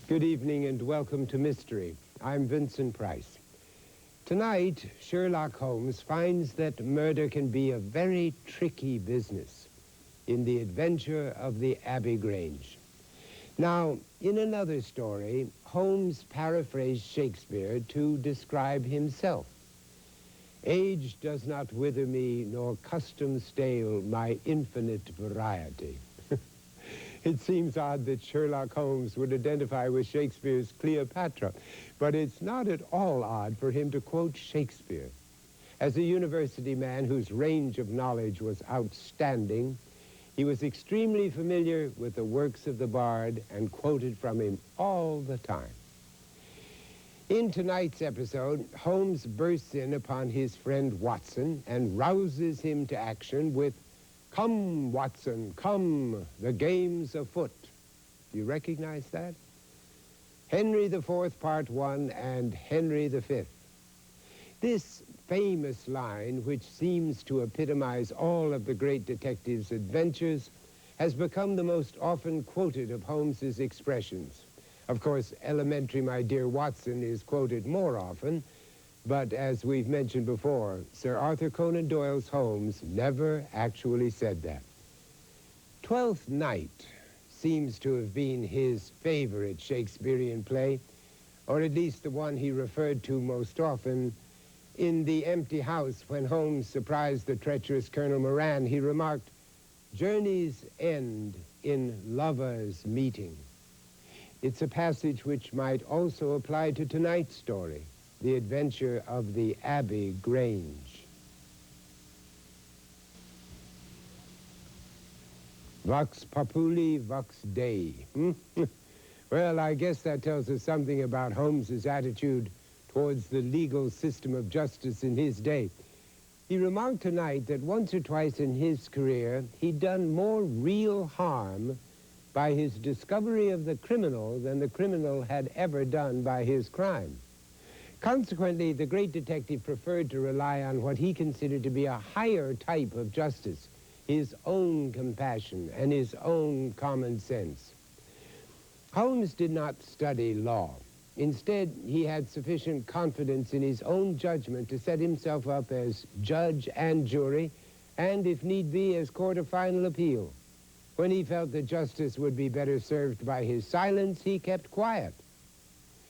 Good evening and welcome to Mystery. I'm Vincent Price. Tonight, Sherlock Holmes finds that murder can be a very tricky business in the adventure of the Abbey Grange. Now, in another story, Holmes paraphrased Shakespeare to describe himself. Age does not wither me, nor custom stale my infinite variety. It seems odd that Sherlock Holmes would identify with Shakespeare's Cleopatra, but it's not at all odd for him to quote Shakespeare. As a university man whose range of knowledge was outstanding, he was extremely familiar with the works of the bard and quoted from him all the time. In tonight's episode, Holmes bursts in upon his friend Watson and rouses him to action with, "Come, Watson, come, the game's afoot." Do you recognize that? Henry IV, Part 1, and Henry V. This famous line, which seems to epitomize all of the great detective's adventures, has become the most often quoted of Holmes's expressions. Of course, elementary, my dear Watson, is quoted more often, but as we've mentioned before, Sir Arthur Conan Doyle's Holmes never actually said that. Twelfth Night seems to have been his favorite Shakespearean play, or at least the one he referred to most often. In The Empty House, when Holmes surprised the treacherous Colonel Moran, he remarked, "Journeys end in lovers' meeting." It's a passage which might also apply to tonight's story, the adventure of the Abbey Grange. Vox populi, vox Dei. Well, I guess that tells us something about Holmes's attitude towards the legal system of justice in his day. He remarked tonight that once or twice in his career, he'd done more real harm by his discovery of the criminal than the criminal had ever done by his crime. Consequently, the great detective preferred to rely on what he considered to be a higher type of justice, his own compassion and his own common sense. Holmes did not study law. Instead, he had sufficient confidence in his own judgment to set himself up as judge and jury, and, if need be, as court of final appeal. When he felt that justice would be better served by his silence, he kept quiet.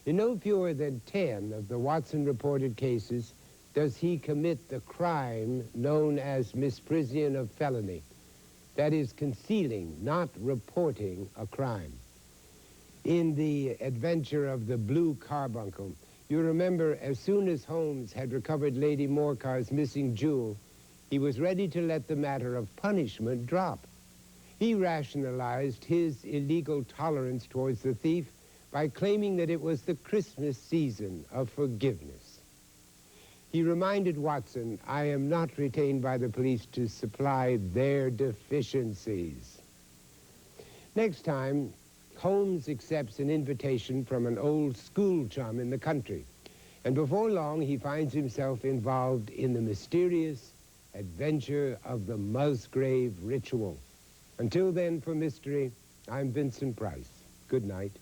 In no fewer than 10 of the Watson-reported cases does he commit the crime known as misprision of felony. That is, concealing, not reporting a crime. In the adventure of the Blue Carbuncle, you remember as soon as Holmes had recovered Lady Morcar's missing jewel, he was ready to let the matter of punishment drop. He rationalized his illegal tolerance towards the thief by claiming that it was the Christmas season of forgiveness. He reminded Watson, "I am not retained by the police to supply their deficiencies." Next time, Holmes accepts an invitation from an old school chum in the country, and before long he finds himself involved in the mysterious adventure of the Musgrave ritual. Until then, for Mystery, I'm Vincent Price. Good night.